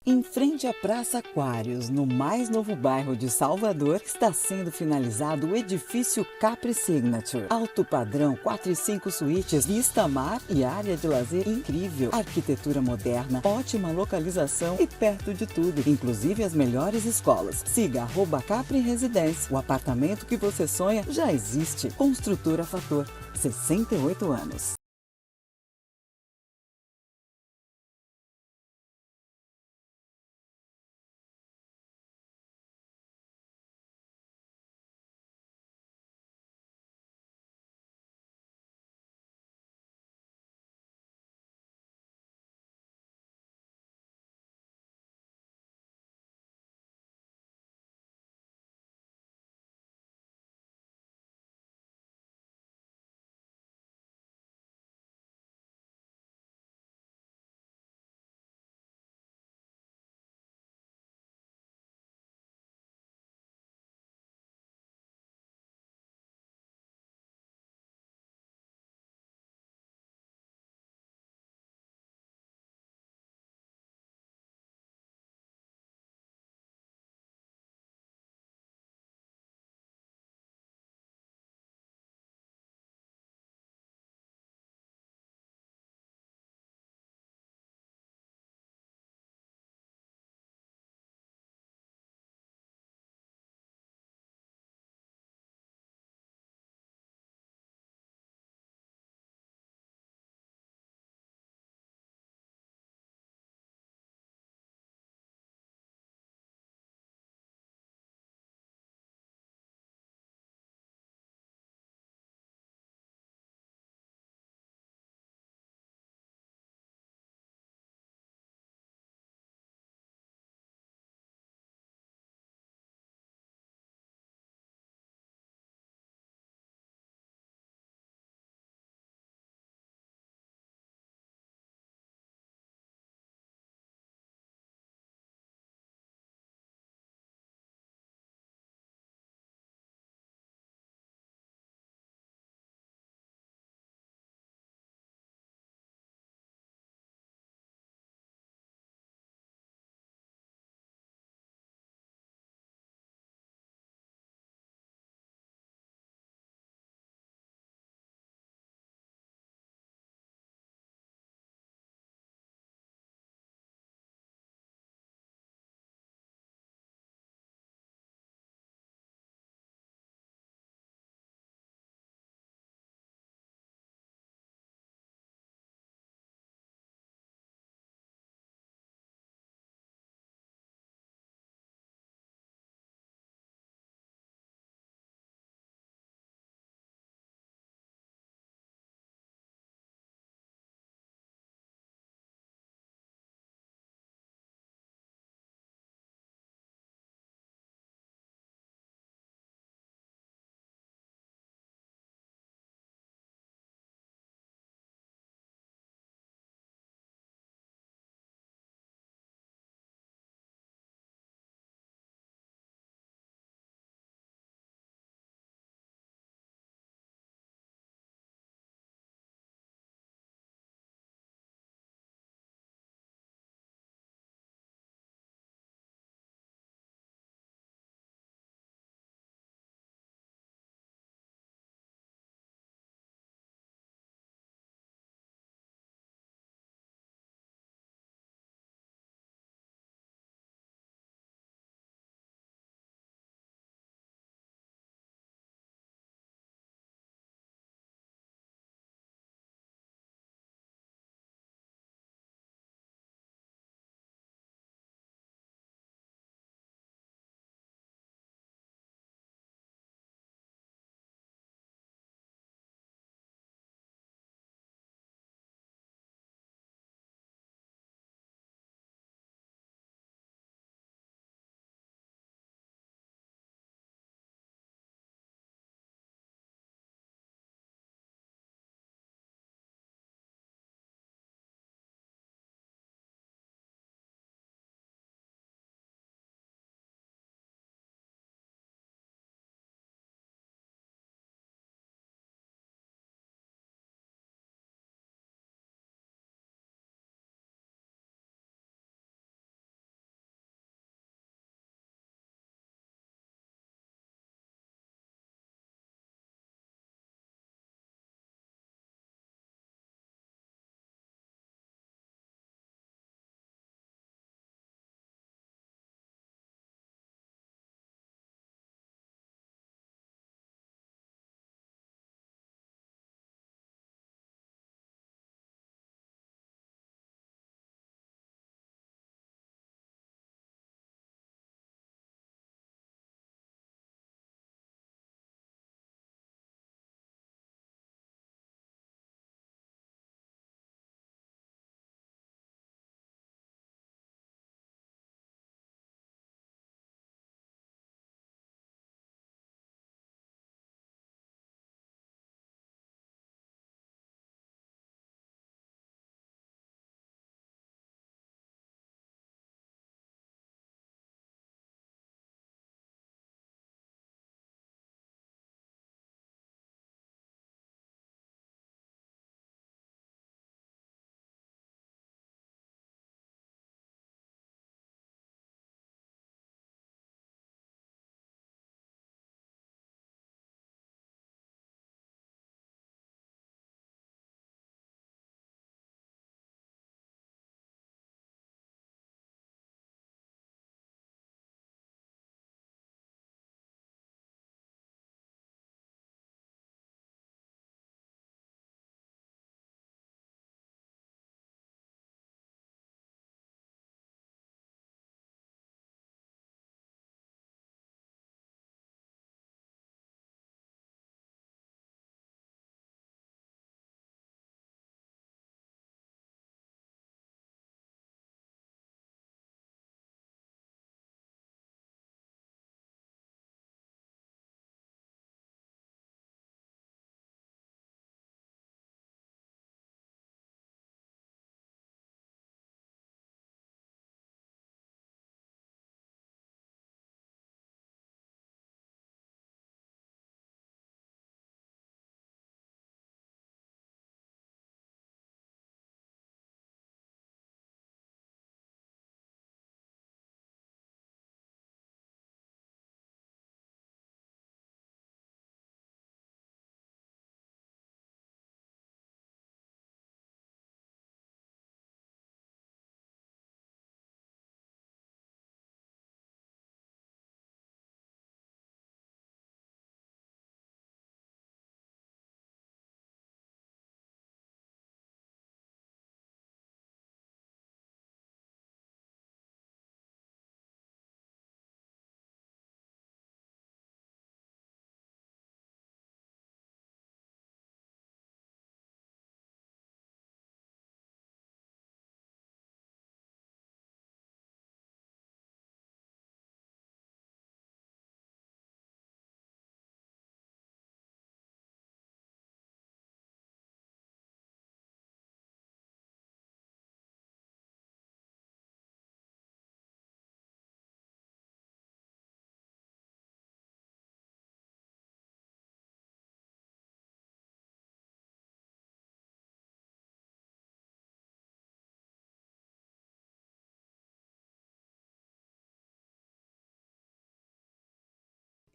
C: Em frente à Praça Aquários, no mais novo bairro de Salvador, está sendo finalizado o edifício Capri Signature. Alto padrão, 4 e 5 suítes, vista mar e área de lazer incrível. Arquitetura moderna, ótima localização e perto de tudo, inclusive as melhores escolas. Siga @Capri Residência. O apartamento que você sonha já existe. Construtora Fator, 68 anos.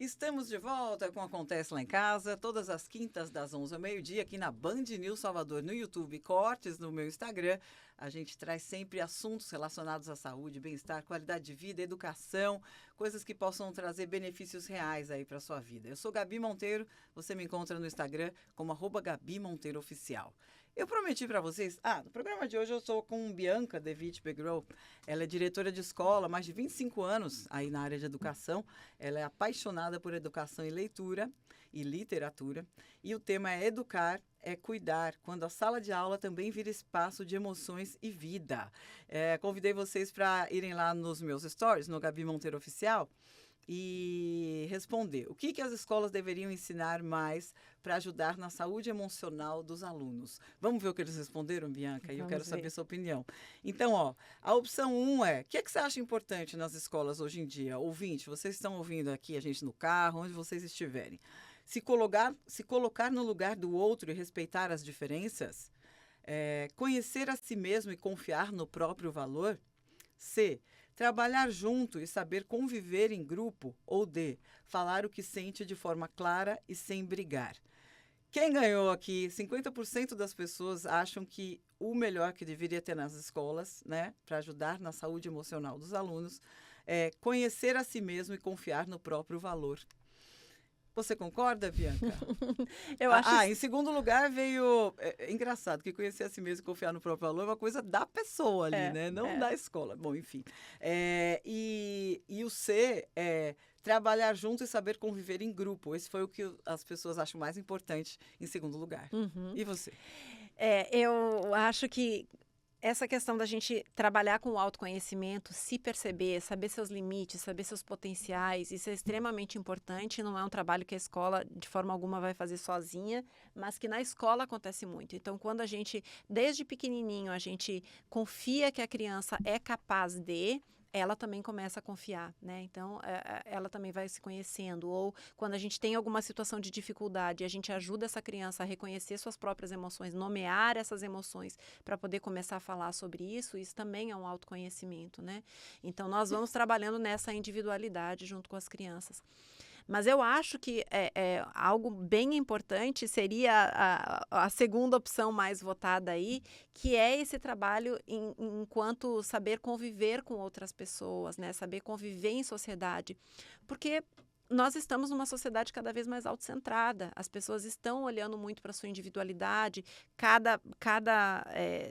C: Estamos de volta com Acontece Lá em Casa, todas as quintas das 11 ao meio-dia, aqui na Band News Salvador, no YouTube, cortes no meu Instagram. A gente traz sempre assuntos relacionados à saúde, bem-estar, qualidade de vida, educação, coisas que possam trazer benefícios reais aí para sua vida. Eu sou Gabi Monteiro, você me encontra no Instagram como @GabiMonteiroOficial. Eu prometi para vocês, no programa de hoje eu estou com Bianca Devitt Begrou. Ela é diretora de escola há mais de 25 anos aí na área de educação. Ela é apaixonada por educação e leitura e literatura. E o tema é educar, é cuidar, quando a sala de aula também vira espaço de emoções e vida. Convidei vocês para irem lá nos meus stories, no Gabi Monteiro Oficial, e responder o que as escolas deveriam ensinar mais para ajudar na saúde emocional dos alunos. Vamos ver o que eles responderam, Bianca? E eu quero saber a sua opinião. Então, a opção 1 é, o que você acha importante nas escolas hoje em dia? Ouvinte, vocês estão ouvindo aqui a gente no carro, onde vocês estiverem. Se colocar no lugar do outro e respeitar as diferenças, conhecer a si mesmo e confiar no próprio valor. C, trabalhar junto e saber conviver em grupo. Ou D, falar o que sente de forma clara e sem brigar. Quem ganhou aqui? 50% das pessoas acham que o melhor que deveria ter nas escolas, né, para ajudar na saúde emocional dos alunos, é conhecer a si mesmo e confiar no próprio valor. Você concorda, Bianca?
D: Eu acho...
C: Em segundo lugar veio... engraçado, que conhecer a si mesmo e confiar no próprio valor é uma coisa da pessoa ali, né? Não da escola. Bom, enfim. E o C é trabalhar junto e saber conviver em grupo. Esse foi o que as pessoas acham mais importante em segundo lugar.
D: Uhum.
C: E você?
D: Eu acho que essa questão da gente trabalhar com o autoconhecimento, se perceber, saber seus limites, saber seus potenciais, isso é extremamente importante. Não é um trabalho que a escola, de forma alguma, vai fazer sozinha, mas que na escola acontece muito. Então, quando a gente, desde pequenininho, a gente confia que a criança é capaz de... ela também começa a confiar, né? Então, ela também vai se conhecendo. Ou quando a gente tem alguma situação de dificuldade, a gente ajuda essa criança a reconhecer suas próprias emoções, nomear essas emoções para poder começar a falar sobre isso, isso também é um autoconhecimento, né? Então, nós vamos trabalhando nessa individualidade junto com as crianças. Mas eu acho que algo bem importante seria a segunda opção mais votada aí, que é esse trabalho enquanto saber conviver com outras pessoas, né? Saber conviver em sociedade. Porque nós estamos numa sociedade cada vez mais autocentrada. As pessoas estão olhando muito para a sua individualidade, cada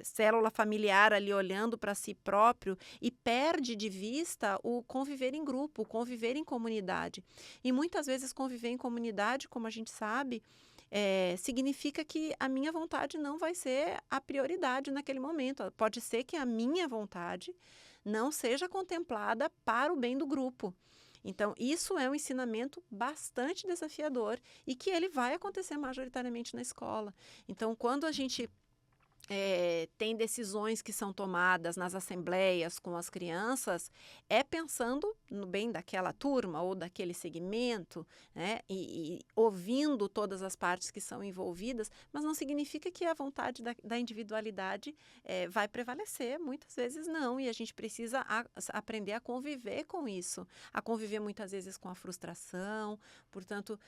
D: célula familiar ali olhando para si próprio e perde de vista o conviver em grupo, o conviver em comunidade. E muitas vezes conviver em comunidade, como a gente sabe, significa que a minha vontade não vai ser a prioridade naquele momento. Pode ser que a minha vontade não seja contemplada para o bem do grupo. Então, isso é um ensinamento bastante desafiador e que ele vai acontecer majoritariamente na escola. Então, quando a gente tem decisões que são tomadas nas assembleias com as crianças, é pensando no bem daquela turma ou daquele segmento, né? E ouvindo todas as partes que são envolvidas, mas não significa que a vontade da individualidade vai prevalecer. Muitas vezes não, e a gente precisa aprender a conviver com isso, a conviver muitas vezes com a frustração. Portanto,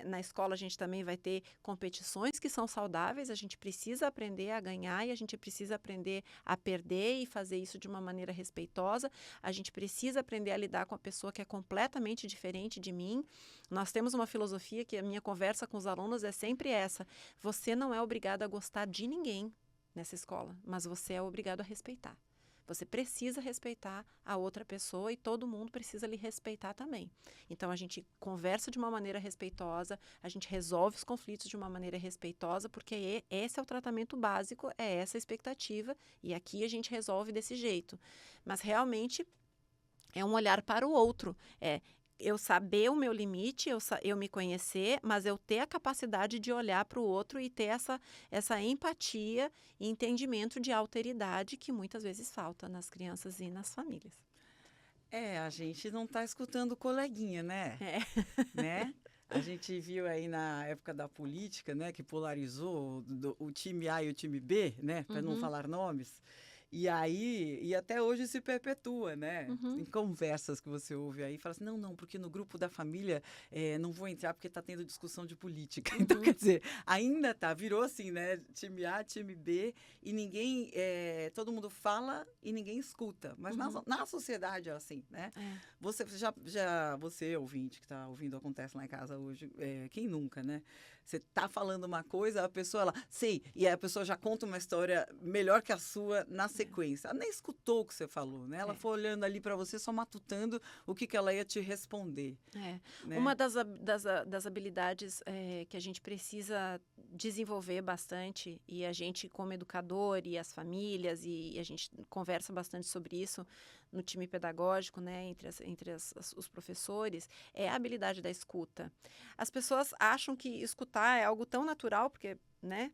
D: na escola a gente também vai ter competições que são saudáveis, a gente precisa aprender a ganhar e a gente precisa aprender a perder e fazer isso de uma maneira respeitosa. A gente precisa aprender a lidar com a pessoa que é completamente diferente de mim. Nós temos uma filosofia que a minha conversa com os alunos é sempre essa: você não é obrigado a gostar de ninguém nessa escola, mas você é obrigado a respeitar. Você precisa respeitar a outra pessoa e todo mundo precisa lhe respeitar também. Então, a gente conversa de uma maneira respeitosa, a gente resolve os conflitos de uma maneira respeitosa, porque esse é o tratamento básico, é essa a expectativa, e aqui a gente resolve desse jeito. Mas, realmente, é um olhar para o outro. Eu saber o meu limite, eu me conhecer, mas eu ter a capacidade de olhar para o outro e ter essa empatia e entendimento de alteridade que muitas vezes falta nas crianças e nas famílias.
C: A gente não está escutando o coleguinha, né? Né? A gente viu aí na época da política, né, que polarizou o time A e o time B, né, para não falar nomes. E aí, e até hoje se perpetua, né?
D: Uhum.
C: Em conversas que você ouve aí, fala assim, não, porque no grupo da família não vou entrar porque tá tendo discussão de política.
D: Uhum.
C: Então, quer dizer, ainda virou assim, né? Time A, time B, e ninguém, todo mundo fala e ninguém escuta. Mas na sociedade é assim, né? Você você, ouvinte, que tá ouvindo Acontece Lá em Casa hoje, quem nunca, né? Você tá falando uma coisa, a pessoa, ela, sei, e a pessoa já conta uma história melhor que a sua na sequência. Ela nem escutou o que você falou, né? Ela foi olhando ali para você, só matutando o que ela ia te responder. Né?
D: Uma das habilidades que a gente precisa desenvolver bastante, e a gente como educador e as famílias, e a gente conversa bastante sobre isso no time pedagógico, né, entre os professores, é a habilidade da escuta. As pessoas acham que escutar é algo tão natural, porque, né,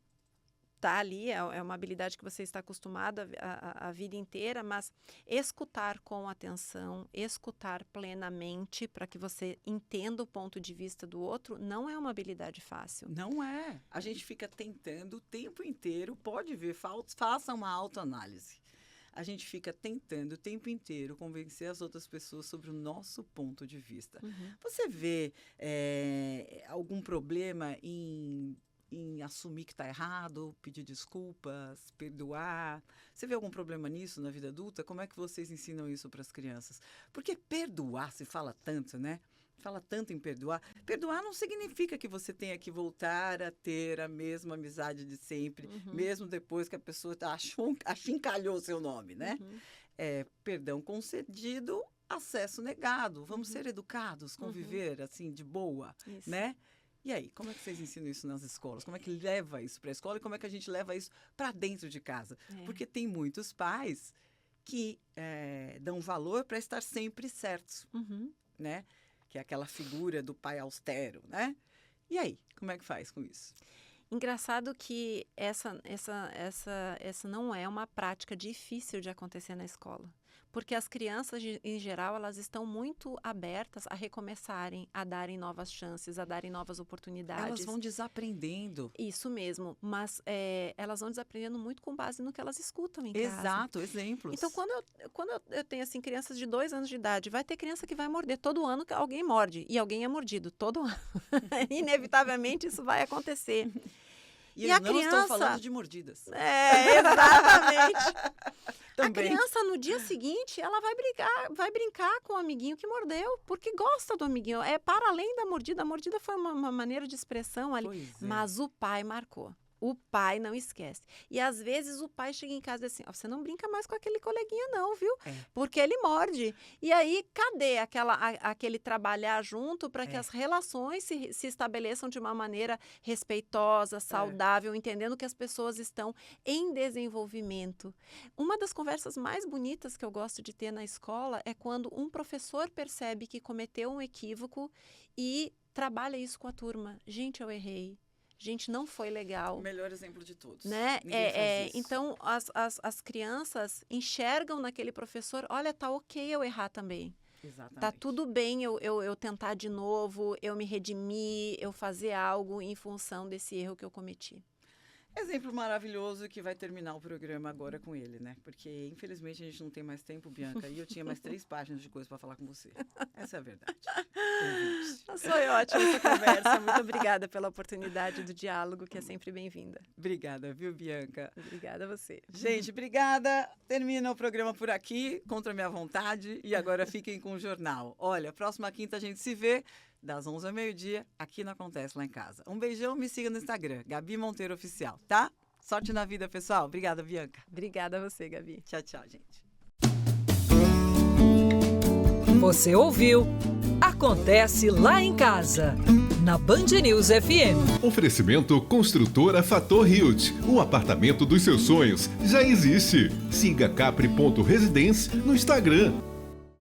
D: tá ali, é uma habilidade que você está acostumado a vida inteira, mas escutar com atenção, escutar plenamente para que você entenda o ponto de vista do outro, não é uma habilidade fácil.
C: Não é. A gente fica tentando o tempo inteiro, pode ver, faça uma autoanálise. A gente fica tentando o tempo inteiro convencer as outras pessoas sobre o nosso ponto de vista. Você vê algum problema em assumir que está errado, pedir desculpas, perdoar? Você vê algum problema nisso na vida adulta? Como é que vocês ensinam isso para as crianças? Porque perdoar, se fala tanto, né? Fala tanto em perdoar. Perdoar não significa que você tenha que voltar a ter a mesma amizade de sempre, mesmo depois que a pessoa achincalhou o seu nome, né? Perdão concedido, acesso negado. Vamos ser educados, conviver assim, de boa,
D: Isso.
C: né? E aí, como é que vocês ensinam isso nas escolas? Como é que leva isso para a escola e como é que a gente leva isso para dentro de casa? Porque tem muitos pais que dão valor para estar sempre certos, né? Que é aquela figura do pai austero, né? E aí, como é que faz com isso?
D: Engraçado que essa não é uma prática difícil de acontecer na escola. Porque as crianças, em geral, elas estão muito abertas a recomeçarem, a darem novas chances, a darem novas oportunidades.
C: Elas vão desaprendendo.
D: Isso mesmo, mas elas vão desaprendendo muito com base no que elas escutam em casa.
C: Exato, exemplos.
D: Então, quando eu tenho assim, crianças de 2 anos de idade, vai ter criança que vai morder. Todo ano alguém morde, e alguém é mordido, todo ano. Inevitavelmente isso vai acontecer.
C: E a criança... estão falando de mordidas.
D: Exatamente.
C: Também.
D: A criança, no dia seguinte, ela vai brincar com o amiguinho que mordeu, porque gosta do amiguinho. É para além da mordida. A mordida foi uma maneira de expressão ali. Mas o pai marcou. O pai não esquece. E às vezes o pai chega em casa e diz assim, você não brinca mais com aquele coleguinha não, viu? Porque ele morde. E aí, cadê aquele trabalhar junto para que as relações se estabeleçam de uma maneira respeitosa, saudável, entendendo que as pessoas estão em desenvolvimento. Uma das conversas mais bonitas que eu gosto de ter na escola é quando um professor percebe que cometeu um equívoco e trabalha isso com a turma. Gente, eu errei. Gente, não foi legal.
C: O melhor exemplo de todos.
D: Né?
C: Ninguém faz isso.
D: Então, as crianças enxergam naquele professor, olha, tá ok eu errar também.
C: Exatamente.
D: Tá tudo bem eu tentar de novo, eu me redimir, eu fazer algo em função desse erro que eu cometi.
C: Exemplo maravilhoso que vai terminar o programa agora com ele, né? Porque, infelizmente, a gente não tem mais tempo, Bianca, e eu tinha mais 3 páginas de coisa para falar com você. Essa é a verdade.
D: Foi ótima essa conversa. Muito obrigada pela oportunidade do diálogo, que é sempre bem-vinda.
C: Obrigada, viu, Bianca?
D: Obrigada a você.
C: Gente, obrigada. Termina o programa por aqui, contra a minha vontade, e agora fiquem com o jornal. Olha, próxima quinta a gente se vê, das 11 ao meio-dia, aqui no Acontece Lá em Casa. Um beijão, me siga no Instagram, Gabi Monteiro Oficial, tá? Sorte na vida, pessoal. Obrigada, Bianca.
D: Obrigada a você, Gabi.
C: Tchau, tchau, gente.
A: Você ouviu Acontece Lá em Casa, na Band News FM.
B: Oferecimento Construtora Fator Hilt. O apartamento dos seus sonhos já existe. Siga capri.residence no Instagram.